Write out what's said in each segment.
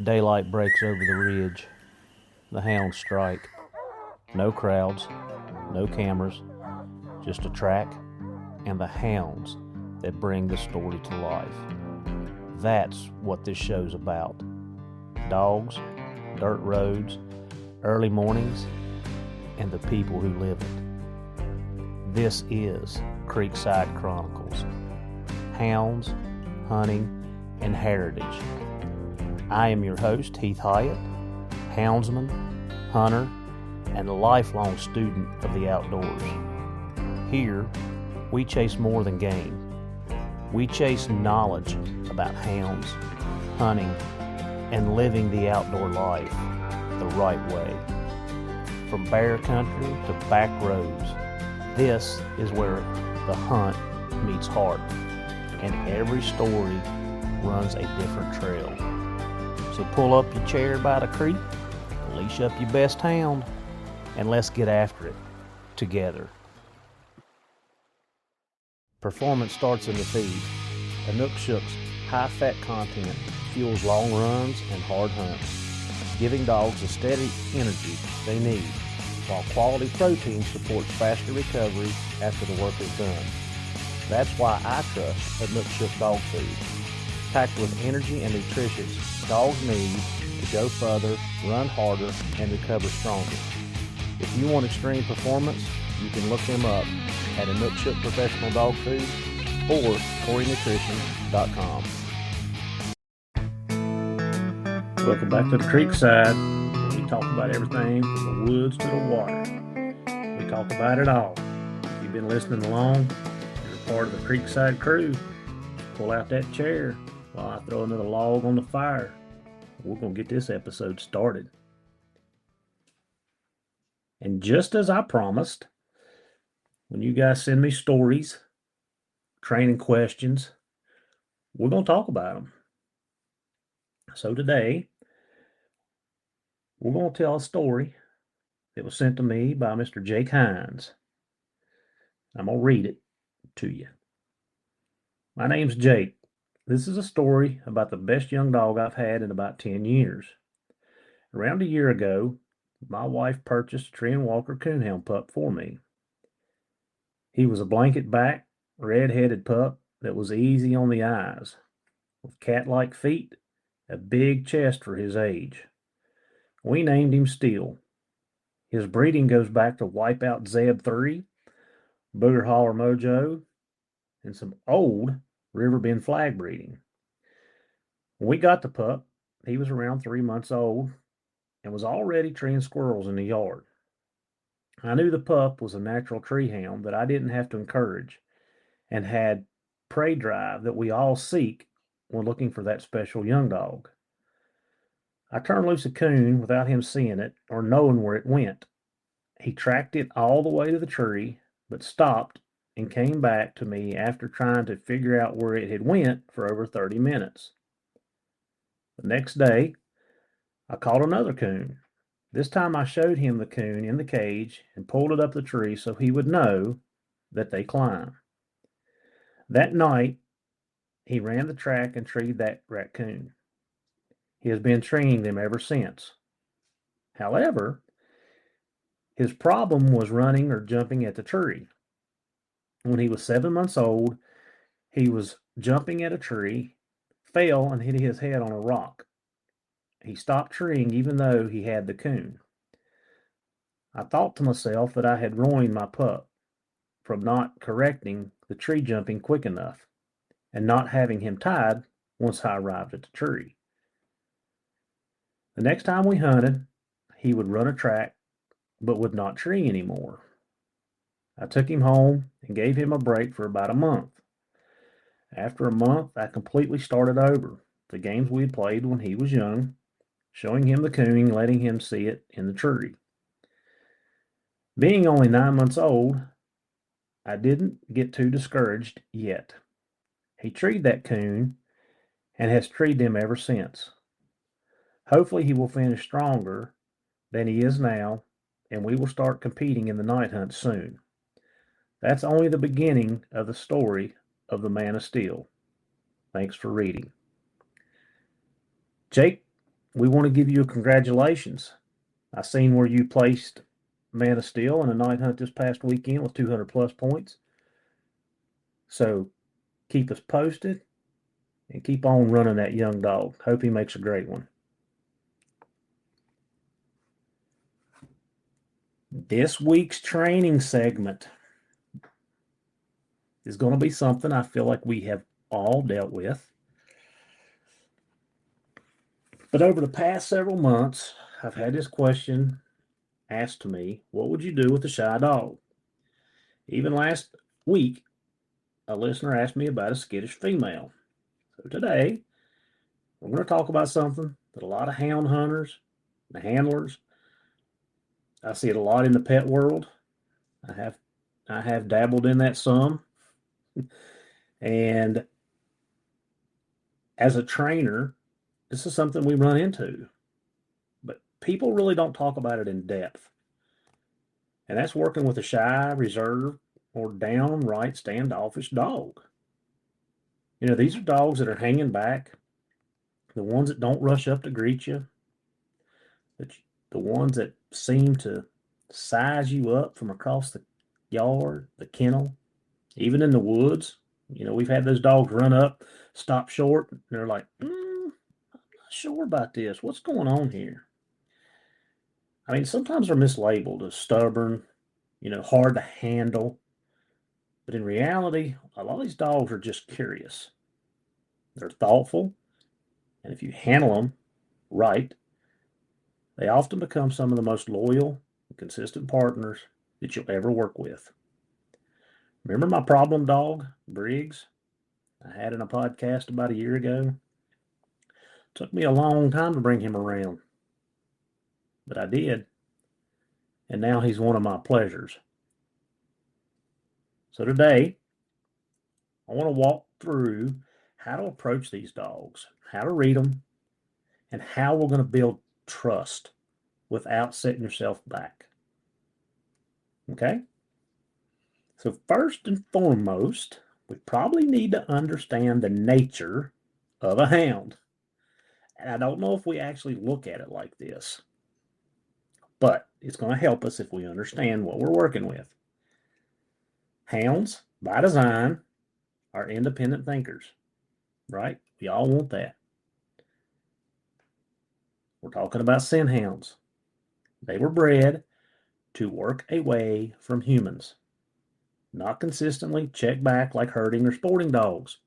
Daylight breaks over the ridge. The hounds strike. No crowds, no cameras, just a track and the hounds that bring the story to life. That's what this show's about. Dogs, dirt roads, early mornings, and the people who live it. This is Creekside Chronicles. Hounds, hunting, and heritage. I am your host, Heath Hyatt, houndsman, hunter, and a lifelong student of the outdoors. Here, we chase more than game. We chase knowledge about hounds, hunting, and living the outdoor life the right way. From bear country to back roads, this is where the hunt meets heart, and every story runs a different trail. So pull up your chair by the creek, leash up your best hound, and let's get after it together. Performance starts in the feed. Inukshuk's high-fat content fuels long runs and hard hunts, giving dogs the steady energy they need, while quality protein supports faster recovery after the work is done. That's why I trust Inukshuk dog food. Packed with energy and nutrition dogs need to go further, run harder, and recover stronger. If you want extreme performance, you can look them up at Inukshuk Professional Dog Food or CoreyNutrition.com. Welcome back to the Creekside, where we talk about everything from the woods to the water. We talk about it all. If you've been listening along, you're part of the Creekside crew. Pull out that chair while I throw another log on the fire. We're going to get this episode started. And just as I promised, when you guys send me stories, training questions, we're going to talk about them. So today, we're going to tell a story that was sent to me by Mr. Jake Hines. I'm going to read it to you. My name's Jake. This is a story about the best young dog I've had in about 10 years. Around a year ago, my wife purchased a Tree and Walker Coonhound pup for me. He was a blanket back, red-headed pup that was easy on the eyes, with cat-like feet, a big chest for his age. We named him Steel. His breeding goes back to Wipeout Zeb 3, Booger Holler Mojo, and some old Riverbend flag breeding. When we got the pup, he was around 3 months old and was already treeing squirrels in the yard. I knew the pup was a natural tree hound that I didn't have to encourage and had prey drive that we all seek when looking for that special young dog. I turned loose a coon without him seeing it or knowing where it went. He tracked it all the way to the tree, but stopped and came back to me after trying to figure out where it had went for over 30 minutes. The next day, I caught another coon. This time I showed him the coon in the cage and pulled it up the tree so he would know that they climb. That night, he ran the track and treed that raccoon. He has been treeing them ever since. However, his problem was running or jumping at the tree. When he was 7 months old, he was jumping at a tree, fell and hit his head on a rock. He stopped treeing even though he had the coon. I thought to myself that I had ruined my pup from not correcting the tree jumping quick enough and not having him tied once I arrived at the tree. The next time we hunted, he would run a track but would not tree anymore. I took him home and gave him a break for about a month. After a month, I completely started over the games we had played when he was young, showing him the coon, letting him see it in the tree. Being only 9 months old, I didn't get too discouraged yet. He treed that coon and has treed them ever since. Hopefully he will finish stronger than he is now, and we will start competing in the night hunt soon. That's only the beginning of the story of the Man of Steel. Thanks for reading. Jake, we want to give you a congratulations. I seen where you placed Man of Steel in a night hunt this past weekend with 200 plus points. So keep us posted and keep on running that young dog. Hope he makes a great one. This week's training segment is going to be something I feel like we have all dealt with. But over the past several months, I've had this question asked to me, what would you do with a shy dog? Even last week, a listener asked me about a skittish female. So today, we're going to talk about something that a lot of hound hunters, the handlers, I see it a lot in the pet world. I have dabbled in that some. And as a trainer, this is something we run into. But people really don't talk about it in depth. And that's working with a shy, reserved, or downright standoffish dog. You know, these are dogs that are hanging back, the ones that don't rush up to greet you, the ones that seem to size you up from across the yard, the kennel, even in the woods. You know, we've had those dogs run up, stop short, and they're like, I'm not sure about this. What's going on here? I mean, sometimes they're mislabeled as stubborn, you know, hard to handle. But in reality, a lot of these dogs are just curious. They're thoughtful, and if you handle them right, they often become some of the most loyal and consistent partners that you'll ever work with. Remember my problem dog, Briggs? I had in a podcast about a year ago. It took me a long time to bring him around, but I did. And now he's one of my pleasures. So today, I want to walk through how to approach these dogs, how to read them, and how we're going to build trust without setting yourself back. Okay? So first and foremost, we probably need to understand the nature of a hound. And I don't know if we actually look at it like this, but it's going to help us if we understand what we're working with. Hounds, by design, are independent thinkers, right? We all want that. We're talking about scent hounds. They were bred to work away from humans, not consistently check back like herding or sporting dogs.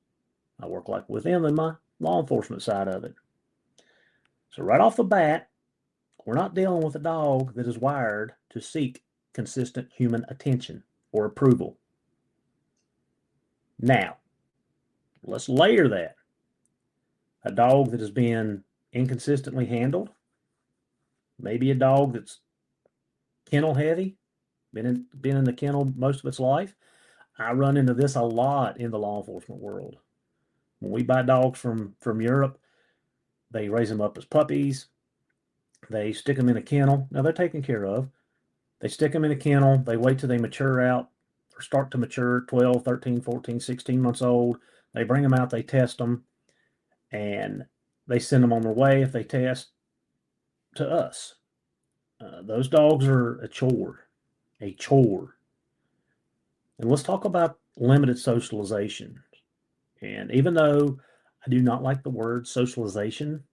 I work like with them in my law enforcement side of it. So right off the bat, we're not dealing with a dog that is wired to seek consistent human attention or approval. Now, let's layer that. A dog that has been inconsistently handled, maybe a dog that's kennel heavy, been in the kennel most of its life. I run into this a lot in the law enforcement world. When we buy dogs from Europe, they raise them up as puppies. They stick them in a kennel. Now they're taken care of. They stick them in a kennel. They wait till they mature out or start to mature, 12, 13, 14, 16 months old. They bring them out, they test them, and they send them on their way if they test to us. Those dogs are a chore. And let's talk about limited socialization. And even though I do not like the word socialization,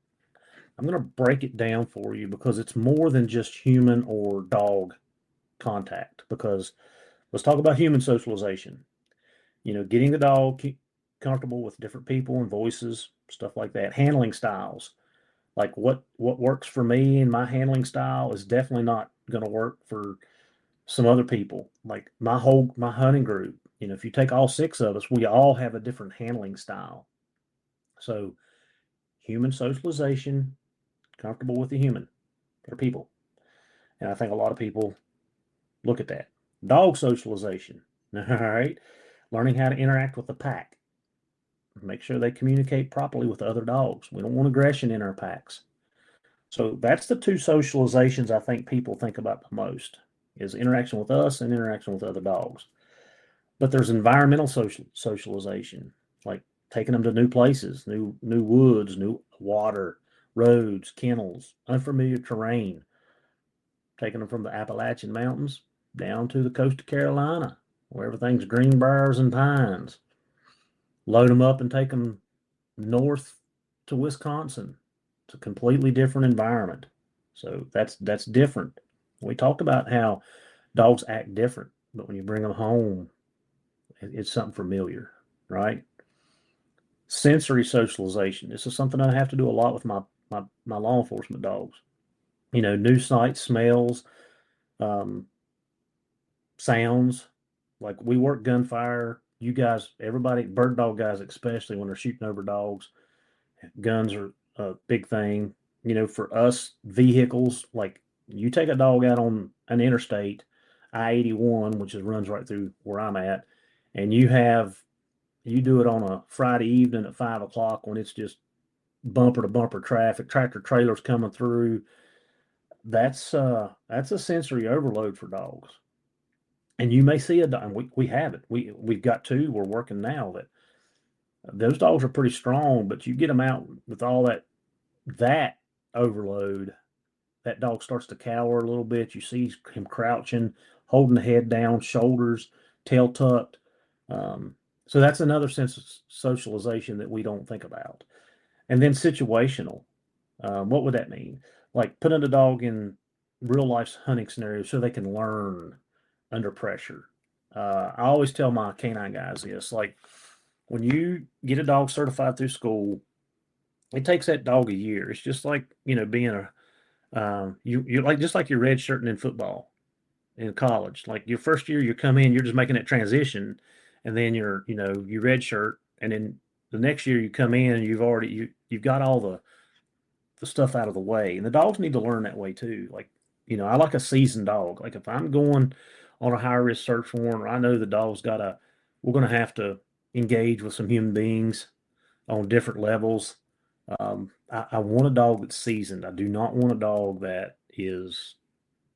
I'm going to break it down for you because it's more than just human or dog contact. Because let's talk about human socialization. You know, getting the dog comfortable with different people and voices, stuff like that. Handling styles. Like what works for me and my handling style is definitely not going to work for some other people. Like my hunting group, you know, if you take all 6 of us, we all have a different handling style. So human socialization, comfortable with the human or people. And I think a lot of people look at that. Dog socialization. All right. Learning how to interact with the pack. Make sure they communicate properly with other dogs. We don't want aggression in our packs. So that's the 2 socializations I think people think about the most, is interaction with us and interaction with other dogs. But there's environmental socialization, like taking them to new places, new woods, new water, roads, kennels, unfamiliar terrain, taking them from the Appalachian Mountains down to the coast of Carolina, where everything's green briars and pines. Load them up and take them north to Wisconsin. It's a completely different environment. So that's different. We talked about how dogs act different, but when you bring them home, it's something familiar, right? Sensory socialization. This is something I have to do a lot with my law enforcement dogs. New sights, smells, um, sounds. Like we work gunfire. You guys, everybody, bird dog guys, especially when they're shooting over dogs, guns are a big thing. For us, vehicles, like you take a dog out on an interstate, I-81, which runs right through where I'm at, and you do it on a Friday evening at 5 o'clock when it's just bumper to bumper traffic, tractor trailers coming through. That's a sensory overload for dogs. And you may see a dog, and we have it. We've got two. We're working now that those dogs are pretty strong, but you get them out with all that overload, that dog starts to cower a little bit. You see him crouching, holding the head down, shoulders, tail tucked. So that's another sense of socialization that we don't think about. And then situational. What would that mean? Like putting a dog in real life hunting scenarios so they can learn under pressure. I always tell my canine guys this, like when you get a dog certified through school, it takes that dog a year. It's just like, being you're like, just like you're redshirting in football in college. Like your first year you come in, you're just making that transition, and then you redshirt, and then the next year you come in and you've got all the stuff out of the way. And the dogs need to learn that way too. Like, I like a seasoned dog. Like if I'm going on a high risk search warrant, or I know the dog's we're gonna have to engage with some human beings on different levels. I want a dog that's seasoned. I do not want a dog that is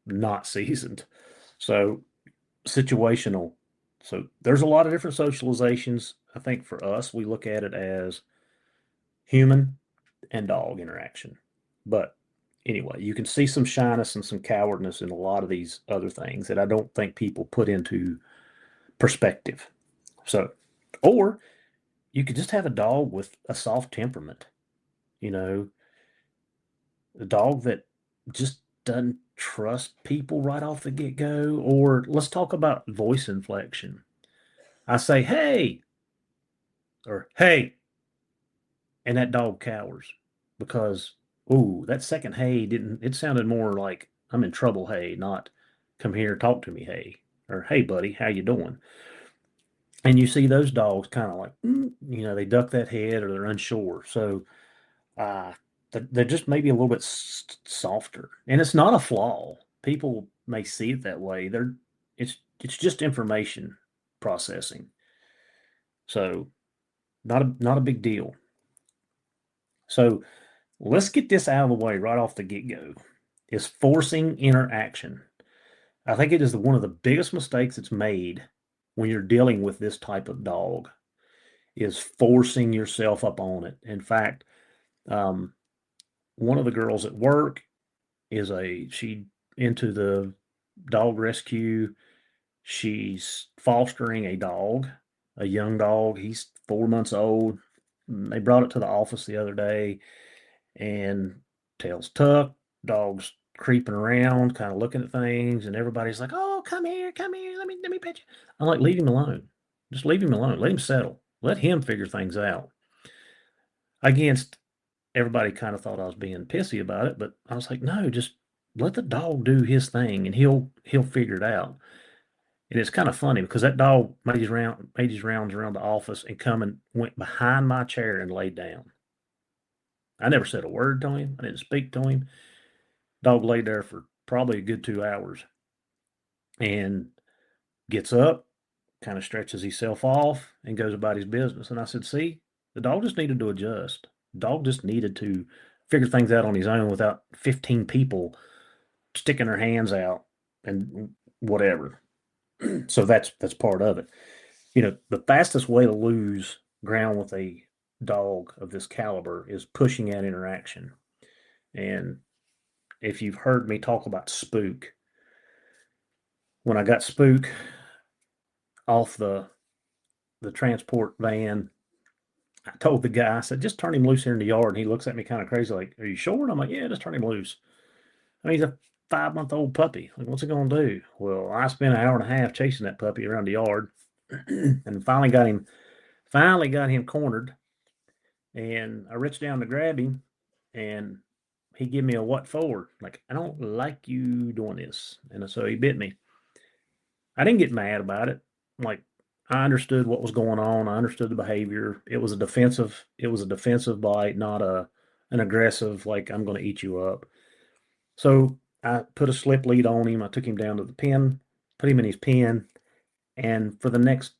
not seasoned. So situational. So there's a lot of different socializations. I think for us, we look at it as human and dog interaction. But anyway, you can see some shyness and some cowardness in a lot of these other things that I don't think people put into perspective. So, or you could just have a dog with a soft temperament, a dog that just doesn't trust people right off the get-go. Or let's talk about voice inflection. I say, hey, or hey, and that dog cowers because, ooh, that second hey it sounded more like I'm in trouble, hey, not come here, talk to me, hey, or hey, buddy, how you doing? And you see those dogs kind of like, they duck that head or they're unsure. So they're just maybe a little bit softer, and it's not a flaw. People may see it that way. It's just information processing. So not a big deal. So let's get this out of the way right off the get-go. Is forcing interaction. I think it is one of the biggest mistakes that's made when you're dealing with this type of dog, is forcing yourself up on it. In fact, one of the girls at work she into the dog rescue. She's fostering a dog, a young dog. He's 4 months old. They brought it to the office the other day, and tail's tucked, dog's creeping around, kind of looking at things, and everybody's like, "Oh, come here, let me pet you." I'm like, leave him alone. Just leave him alone. Let him settle. Let him figure things out. Against everybody kind of thought I was being pissy about it, but I was like, no, just let the dog do his thing, and he'll figure it out. And it's kind of funny because that dog made his rounds around the office and went behind my chair and laid down. I never said a word to him. I didn't speak to him. Dog laid there for probably a good 2 hours and gets up, kind of stretches himself off, and goes about his business. And I said, see, the dog just needed to adjust. The dog just needed to figure things out on his own without 15 people sticking their hands out and whatever. So that's part of it. The fastest way to lose ground with a dog of this caliber is pushing at interaction. And if you've heard me talk about Spook, when I got Spook off the transport van, I told the guy, I said, just turn him loose here in the yard. And he looks at me kind of crazy, like, are you sure? And I'm like, yeah, just turn him loose. I mean, he's a 5-month-old puppy. Like, what's he going to do? Well, I spent an hour and a half chasing that puppy around the yard and finally got him cornered. And I reached down to grab him and he gave me a what for? Like, I don't like you doing this. And so he bit me. I didn't get mad about it. Like, I understood what was going on. I understood the behavior. It was a defensive bite, not an aggressive, like, I'm going to eat you up. So I put a slip lead on him. I took him down to the pen, put him in his pen, and for the next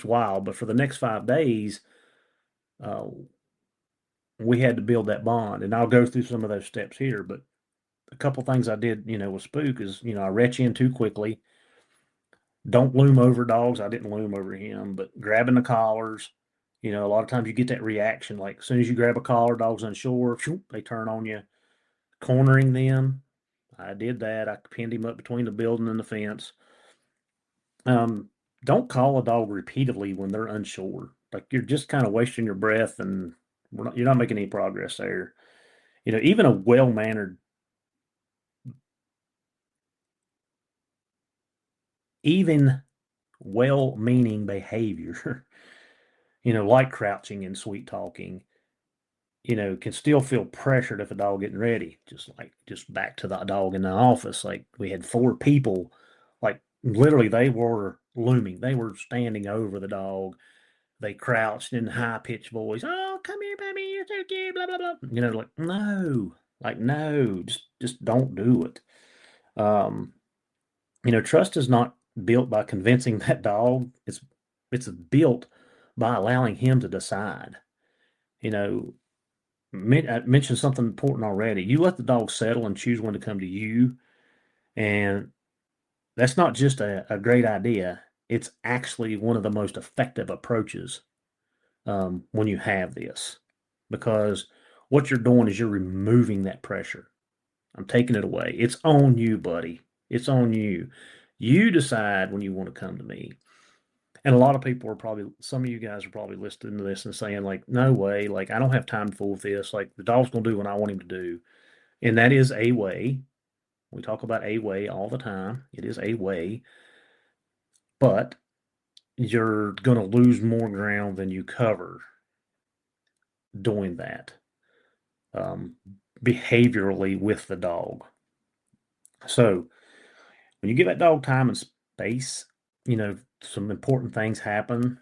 while, but for the next 5 days, uh, we had to build that bond. And I'll go through some of those steps here. But a couple things I did, with Spook is, I retch in too quickly. Don't loom over dogs. I didn't loom over him, but grabbing the collars. A lot of times you get that reaction. Like, as soon as you grab a collar, dog's unsure, they turn on you. Cornering them, I did that. I pinned him up between the building and the fence. Don't call a dog repeatedly when they're unsure. Like, you're just kind of wasting your breath, and you're not making any progress there. Even a well-mannered, even well-meaning behavior, like crouching and sweet talking, can still feel pressured if a dog getting ready. Just back to the dog in the office. Like, we had 4 people, like, literally they were looming. They were standing over the dog. They crouched in high pitched voice. Oh, come here, baby, you're so cute, blah blah blah. No, just don't do it. Um, trust is not built by convincing that dog. It's built by allowing him to decide. You know, I mentioned something important already. You let the dog settle and choose when to come to you, and that's not just a great idea. It's actually one of the most effective approaches when you have this, because what you're doing is you're removing that pressure. I'm taking it away. It's on you, buddy. It's on you. You decide when you want to come to me. And a lot of people some of you guys are probably listening to this and saying, like, no way, like, I don't have time to fool with this. Like, the dog's going to do what I want him to do. And that is a way. We talk about a way all the time. It is a way. But you're going to lose more ground than you cover doing that um, behaviorally with the dog. So when you give that dog time and space, some important things happen.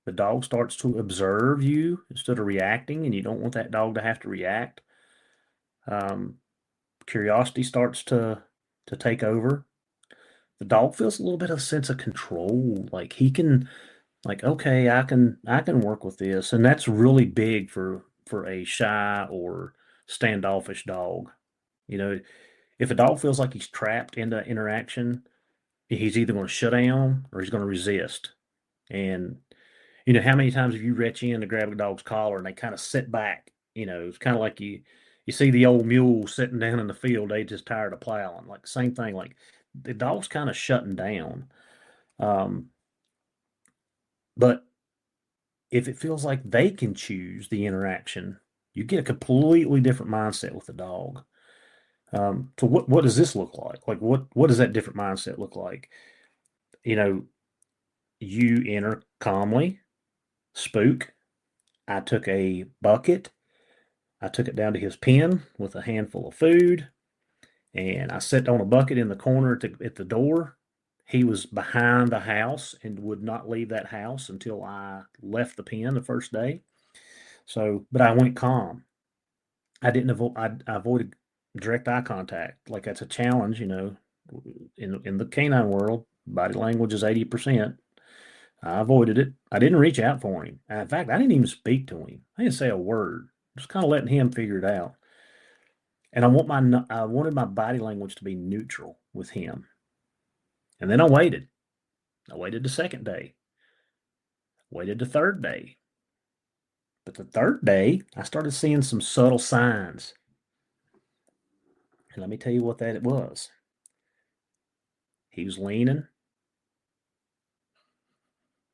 The dog starts to observe you instead of reacting, and you don't want that dog to have to react. Curiosity starts to take over. The dog feels a little bit of a sense of control. Like, he can, like, okay, I can work with this, and that's really big for a shy or standoffish dog. If a dog feels like he's trapped into interaction, he's either going to shut down or he's going to resist. And how many times have you reach in to grab a dog's collar and they kind of sit back? It's kind of like you see the old mule sitting down in the field. They just tired of plowing. Like, same thing. Like, the dog's kind of shutting down. But if it feels like they can choose the interaction, you get a completely different mindset with the dog. So what does this look like? Like, what does that different mindset look like? You enter calmly. Spook. I took a bucket. I took it down to his pen with a handful of food, and I sat on a bucket in the corner at the door. He was behind the house and would not leave that house until I left the pen the first day. So, but I went calm. I didn't avoid. I avoided direct eye contact. Like, that's a challenge, in the canine world. Body language is 80%. I avoided it. I didn't reach out for him. In fact, I didn't even speak to him. I didn't say a word. Just kind of letting him figure it out. And I wanted my body language to be neutral with him. And then I waited. I waited the second day. Waited the third day. But the third day, I started seeing some subtle signs. And let me tell you what that was. He was leaning.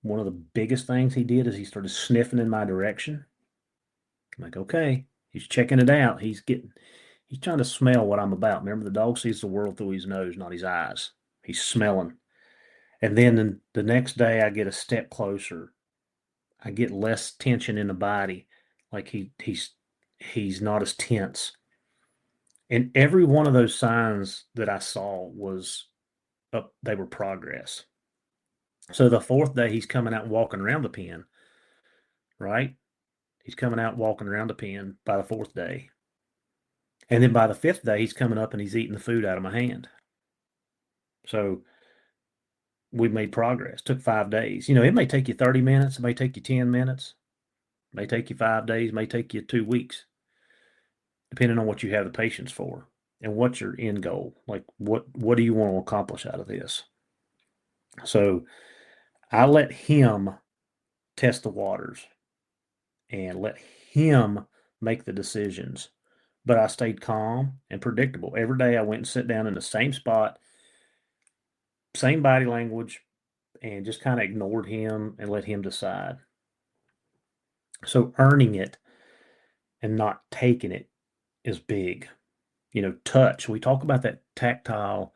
One of the biggest things he did is he started sniffing in my direction. I'm like, okay, he's checking it out. He's trying to smell what I'm about. Remember, the dog sees the world through his nose, not his eyes. He's smelling. And then the next day, I get a step closer. I get less tension in the body, like he's not as tense. And every one of those signs that I saw was up. They were progress. So the fourth day, he's coming out and walking around the pen, right? He's coming out walking around the pen by the fourth day. And then by the fifth day, he's coming up and he's eating the food out of my hand. So we made progress. Took 5 days. It may take you 30 minutes. It may take you 10 minutes. It may take you 5 days. It may take you 2 weeks, depending on what you have the patience for and what's your end goal. Like, what do you want to accomplish out of this? So I let him test the waters and let him make the decisions. But I stayed calm and predictable. Every day I went and sat down in the same spot, same body language, and just kind of ignored him and let him decide. So earning it and not taking it is big. Touch. We talk about that tactile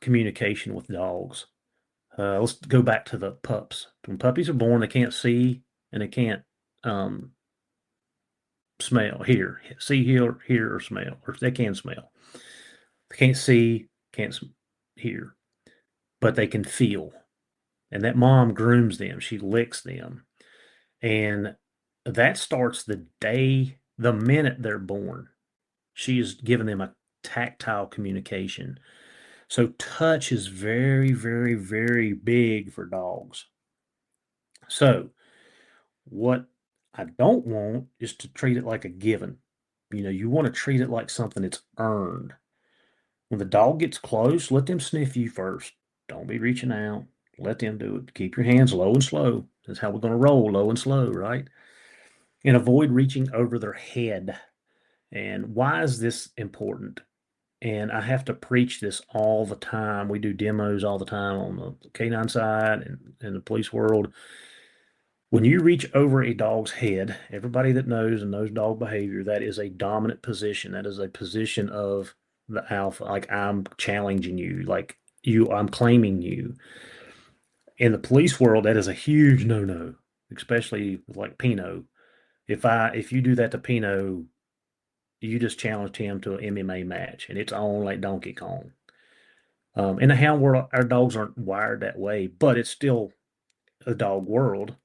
communication with dogs. Let's go back to the pups. When puppies are born, they can't see and they can't smell, see, hear, or smell, or they can smell. They can't see, can't hear, but they can feel. And that mom grooms them. She licks them. And that starts the minute they're born. She is giving them a tactile communication. So touch is very, very, very big for dogs. So what I don't want is to treat it like a given. You want to treat it like something that's earned. When the dog gets close, let them sniff you first. Don't be reaching out. Let them do it. Keep your hands low and slow. That's how we're going to roll, low and slow, right? And avoid reaching over their head. And why is this important? And I have to preach this all the time. We do demos all the time on the canine side and in the police world. When you reach over a dog's head, everybody that knows and knows dog behavior, that is a dominant position. That is a position of the alpha. Like, I'm challenging you, like I'm claiming you. In the police world, that is a huge no-no, especially with like Pino. If you do that to Pino, you just challenged him to an MMA match, and it's on like Donkey Kong. In the hound world, our dogs aren't wired that way, but it's still a dog world,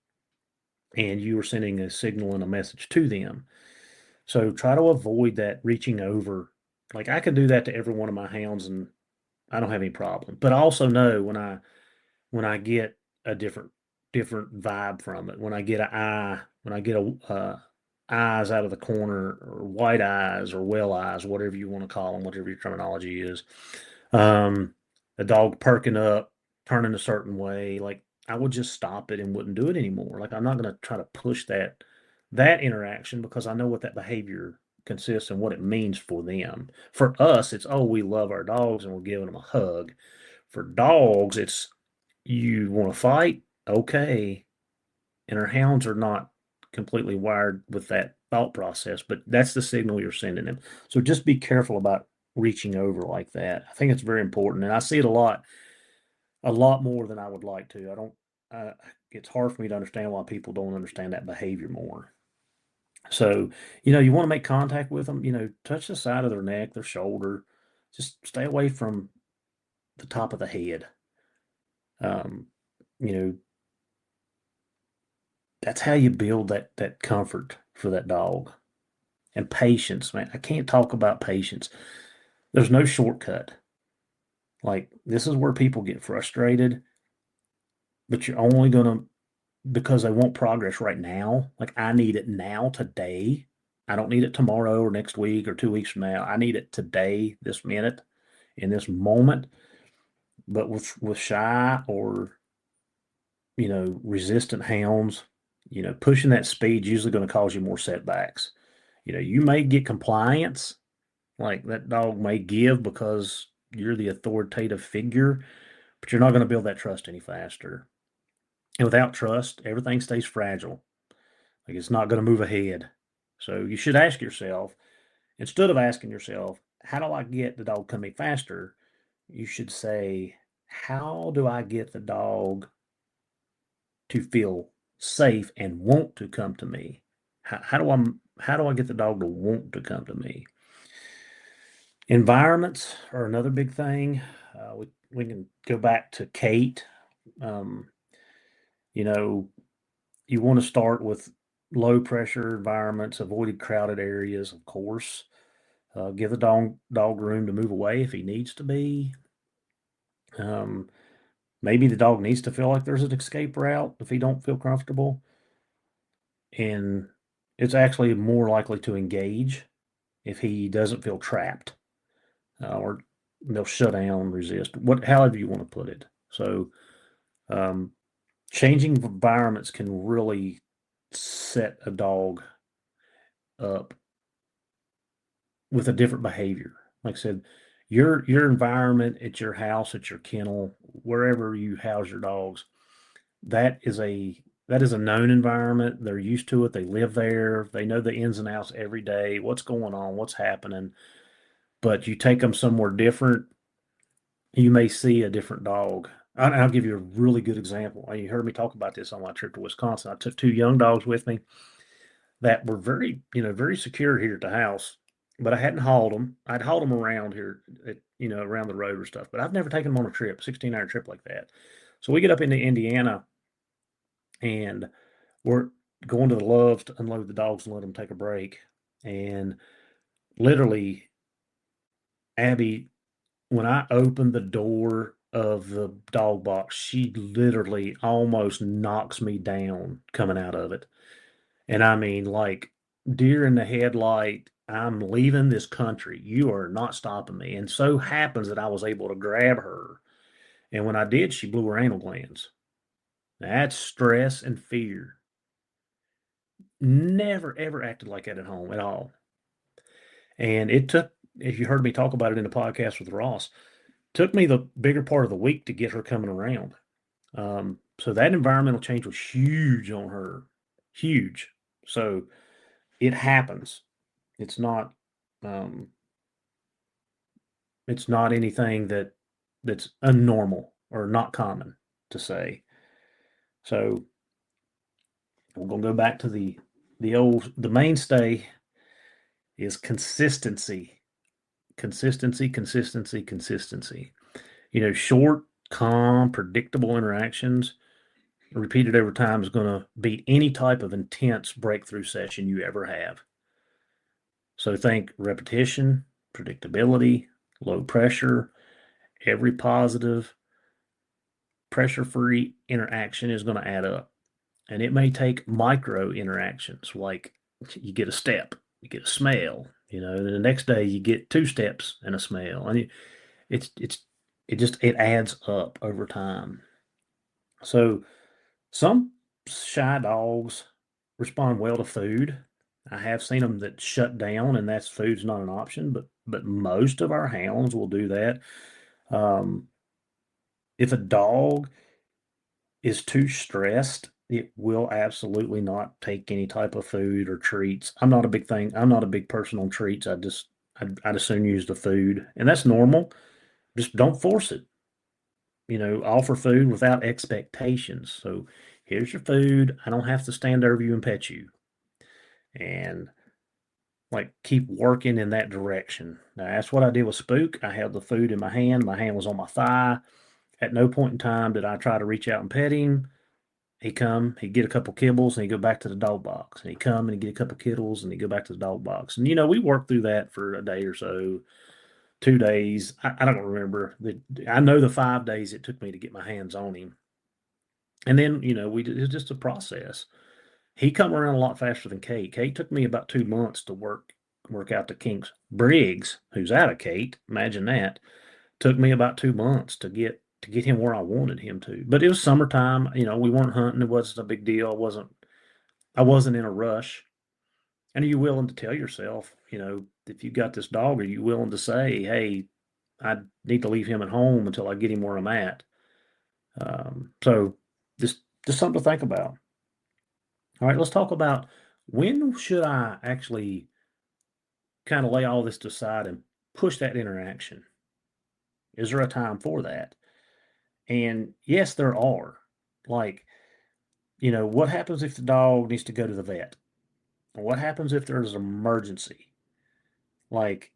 and you are sending a signal and a message to them. So try to avoid that reaching over. Like, I could do that to every one of my hounds, and I don't have any problem. But I also know when I get a different vibe from it, when I get eyes out of the corner, or white eyes, or well eyes, whatever you want to call them, whatever your terminology is. A dog perking up, turning a certain way, like, I would just stop it and wouldn't do it anymore. Like, I'm not going to try to push that interaction, because I know what that behavior consists and what it means for them. For us, it's, oh, we love our dogs and we're giving them a hug. For dogs, it's, you want to fight? Okay. And our hounds are not completely wired with that thought process, but that's the signal you're sending them. So just be careful about reaching over like that. I think it's very important, and I see it a lot more than I would like to. It's hard for me to understand why people don't understand that behavior more. So, you want to make contact with them, touch the side of their neck, their shoulder, just stay away from the top of the head. Um, you know, that's how you build that comfort for that dog. And patience, man. I can't talk about patience. There's no shortcut. Like, this is where people get frustrated, but you're only going to, because they want progress right now. Like, I need it now, today. I don't need it tomorrow or next week or 2 weeks from now. I need it today, this minute, in this moment. But with shy or, resistant hounds, pushing that speed is usually going to cause you more setbacks. You may get compliance, Like that dog may give because you're the authoritative figure, but you're not going to build that trust any faster. And without trust, everything stays fragile. Like it's not going to move ahead. So you should ask yourself, instead of asking yourself, how do I get the dog coming faster? You should say, how do I get the dog to feel safe and want to come to me? How do I get the dog to want to come to me? Environments are another big thing. We can go back to Kate. Um, you know, you want to start with low pressure environments, avoided crowded areas, of course. Give the dog room to move away if he needs to be. Um, maybe the dog needs to feel like there's an escape route if he don't feel comfortable, and it's actually more likely to engage if he doesn't feel trapped, or they'll shut down, resist, however you want to put it. So, um, changing environments can really set a dog up with a different behavior. Like I said, your environment at your house, at your kennel, wherever you house your dogs, that is a that is a known environment. They're used to it. They live there. They know the ins and outs every day. What's going on? What's happening? But you take them somewhere different, you may see a different dog. I'll give you a really good example. You heard me talk about this on my trip to Wisconsin. I took two young dogs with me that were very secure here at the house, but I hadn't hauled them. I'd hauled them around here, around the road or stuff, but I've never taken them on a trip, 16-hour trip like that. So we get up into Indiana and we're going to the Loves to unload the dogs and let them take a break. And literally, Abby, when I opened the door of the dog box, she literally almost knocks me down coming out of it. And I mean, like deer in the headlight, I'm leaving this country. You are not stopping me. And so happens that I was able to grab her. And when I did, she blew her anal glands. That's stress and fear. Never, ever acted like that at home at all. And it took, if you heard me talk about it in the podcast with Ross, took me the bigger part of the week to get her coming around. So that environmental change was huge on her, huge. So it happens. It's not, um, it's not anything that's unnormal or not common to say. So we're gonna go back to the mainstay is consistency, consistency, consistency, consistency. Short, calm, predictable interactions repeated over time is going to beat any type of intense breakthrough session you ever have. So think repetition, predictability, low pressure. Every positive, pressure free interaction is going to add up. And it may take micro interactions like you get a step, you get a smell, and the next day you get two steps and a smell. And it adds up over time. So some shy dogs respond well to food. I have seen them that shut down, and that's food's not an option. But most of our hounds will do that. If a dog is too stressed, it will absolutely not take any type of food or treats. I'm not a big person on treats. I'd as soon use the food, and that's normal. Just don't force it. Offer food without expectations. So here's your food. I don't have to stand over you and pet you. And like keep working in that direction. Now that's what I did with Spook. I held the food in my hand. My hand was on my thigh. At no point in time did I try to reach out and pet him. He'd get a couple kibbles and he'd go back to the dog box. And he'd come and he'd get a couple kibbles and he'd go back to the dog box. And we worked through that for a day or so, 2 days. I don't remember. I know the 5 days it took me to get my hands on him. And then, it was just a process. He come around a lot faster than Kate. Kate took me about 2 months to work out the kinks. Briggs, who's out of Kate, imagine that, took me about 2 months to get him where I wanted him to. But it was summertime. We weren't hunting. It wasn't a big deal. I wasn't in a rush. And are you willing to tell yourself, if you've got this dog, are you willing to say, hey, I need to leave him at home until I get him where I'm at? So just something to think about. All right, let's talk about when should I actually kind of lay all this aside and push that interaction? Is there a time for that? And yes, there are. Like, what happens if the dog needs to go to the vet? What happens if there's an emergency? Like,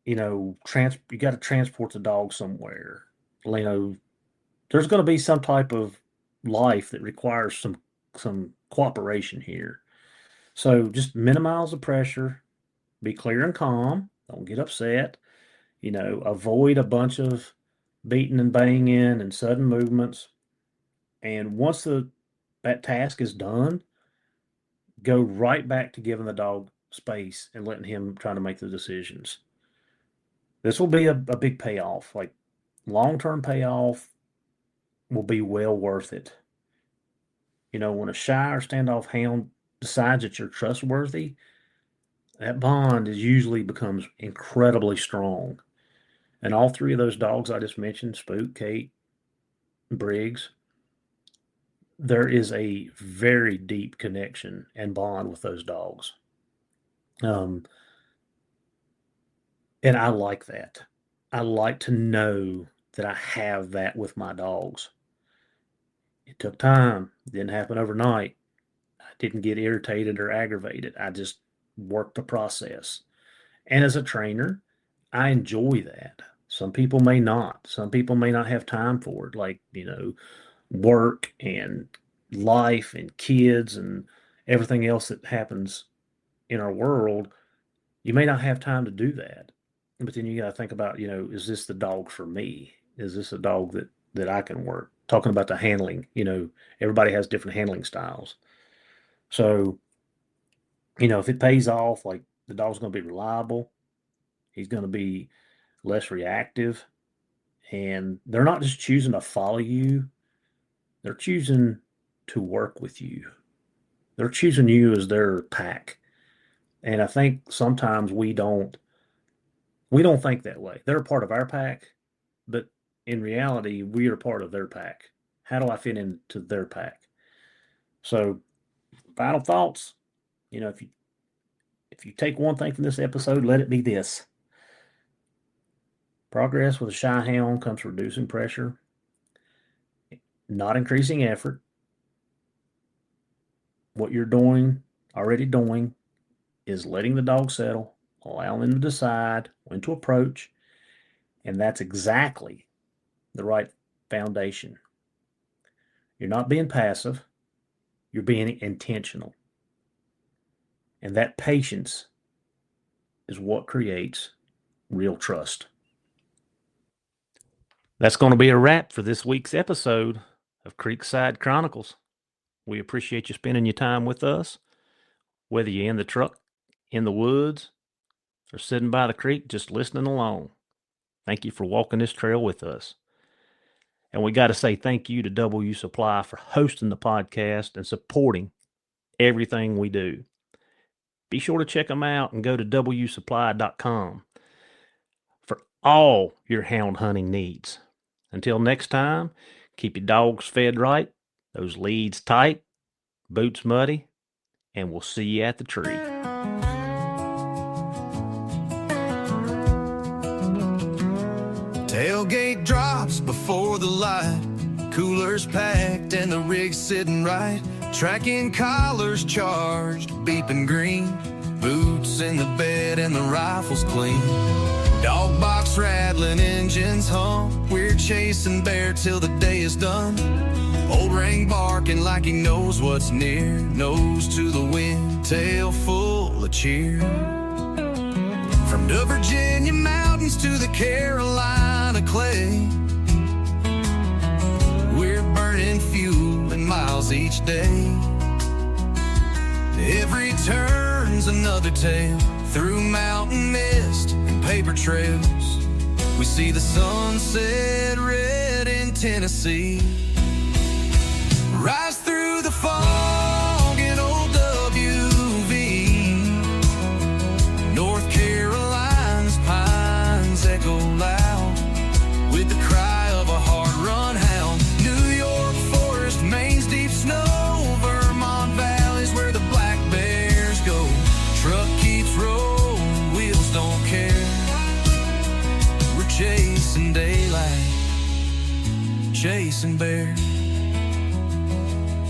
you got to transport the dog somewhere. There's going to be some type of life that requires some cooperation here. So just minimize the pressure, be clear and calm, don't get upset, avoid a bunch of beating and banging and sudden movements. And once that task is done, go right back to giving the dog space and letting him try to make the decisions. This will be a big payoff. Like, long-term payoff will be well worth it. When a shy or standoff hound decides that you're trustworthy, that bond usually becomes incredibly strong. And all three of those dogs I just mentioned, Spook, Kate, Briggs, there is a very deep connection and bond with those dogs. And I like that. I like to know that I have that with my dogs. It took time. It didn't happen overnight. I didn't get irritated or aggravated. I just worked the process. And as a trainer, I enjoy that. Some people may not. Some people may not have time for it, like, work and life and kids and everything else that happens in our world. You may not have time to do that. But then you got to think about, is this the dog for me? Is this a dog that I can work? Talking about the handling, everybody has different handling styles. So, if it pays off, like, the dog's going to be reliable, he's going to be less reactive, and they're not just choosing to follow you, they're choosing to work with you. They're choosing you as their pack. And I think sometimes we don't think that way. They're a part of our pack, but in reality, we are part of their pack. How do I fit into their pack? So, final thoughts. If you take one thing from this episode, let it be this. Progress with a shy hound comes from reducing pressure, not increasing effort. What you're already doing, is letting the dog settle, allowing them to decide when to approach, and that's exactly the right foundation. You're not being passive, you're being intentional. And that patience is what creates real trust. That's going to be a wrap for this week's episode of Creekside Chronicles. We appreciate you spending your time with us, whether you're in the truck, in the woods, or sitting by the creek just listening along. Thank you for walking this trail with us. And we got to say thank you to W Supply for hosting the podcast and supporting everything we do. Be sure to check them out and go to wsupply.com for all your hound hunting needs. Until next time, keep your dogs fed right, those leads tight, boots muddy, and we'll see you at the tree. Tailgate drops before the light, coolers packed and the rig sitting right, tracking collars charged, beeping green, boots in the bed and the rifle's clean. Dog box rattling, engines hum, we're chasing bear till the day is done. Old ring barking like he knows what's near, nose to the wind, tail full of cheer. From the Virginia mountains to the Carolina clay, we're burning fuel and miles each day. Every turn's another tale, through mountain mist and paper trails. We see the sunset red in Tennessee, rise through the fog in old WV. chasing bears.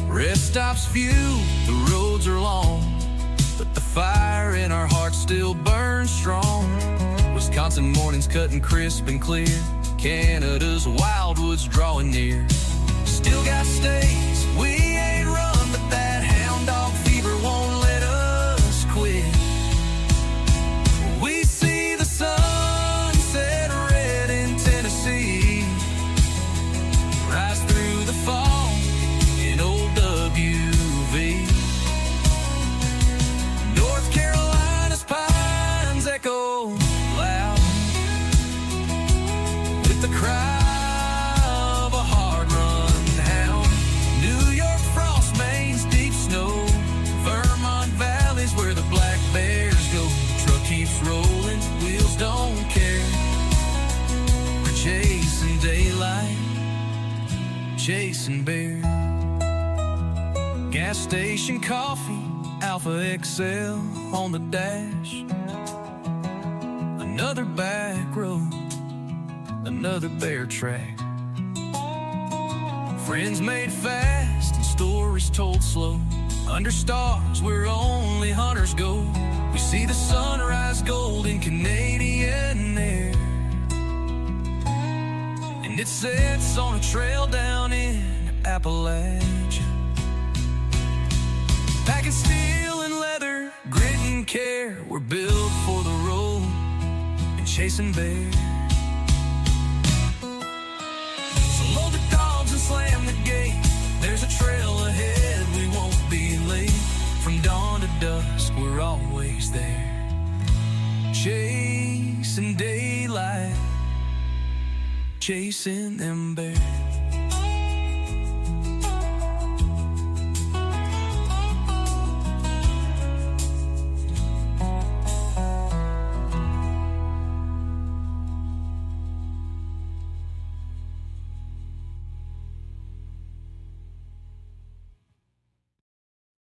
Rest stops few, the roads are long, but the fire in our hearts still burns strong. Wisconsin mornings cutting crisp and clear, Canada's wildwoods drawing near. Still got stays, we ain't run, but that hound dog fever won't let us quit. We see the sun set red in Tennessee, rise through the fog in old WV. North Carolina's pines echo loud with the cry of a hard-run hound. New York frost mains, deep snow, Vermont valleys where the black bears go. Truck keeps rolling, wheels don't care. We're chasing daylight, chasing bears. Gas station coffee, Alpha XL on the dash. Another back road, another bear track. Friends made fast and stories told slow. Under stars where only hunters go. We see the sunrise gold in Canadian air, and it sets on a trail down in Appalachia. Packing steel and leather, grit and care. We're built for the road and chasing bears. So load the dogs and slam the gate. There's a trail ahead, we won't be late. From dawn to dusk, we're always there. Chasing daylight, chasing them bears.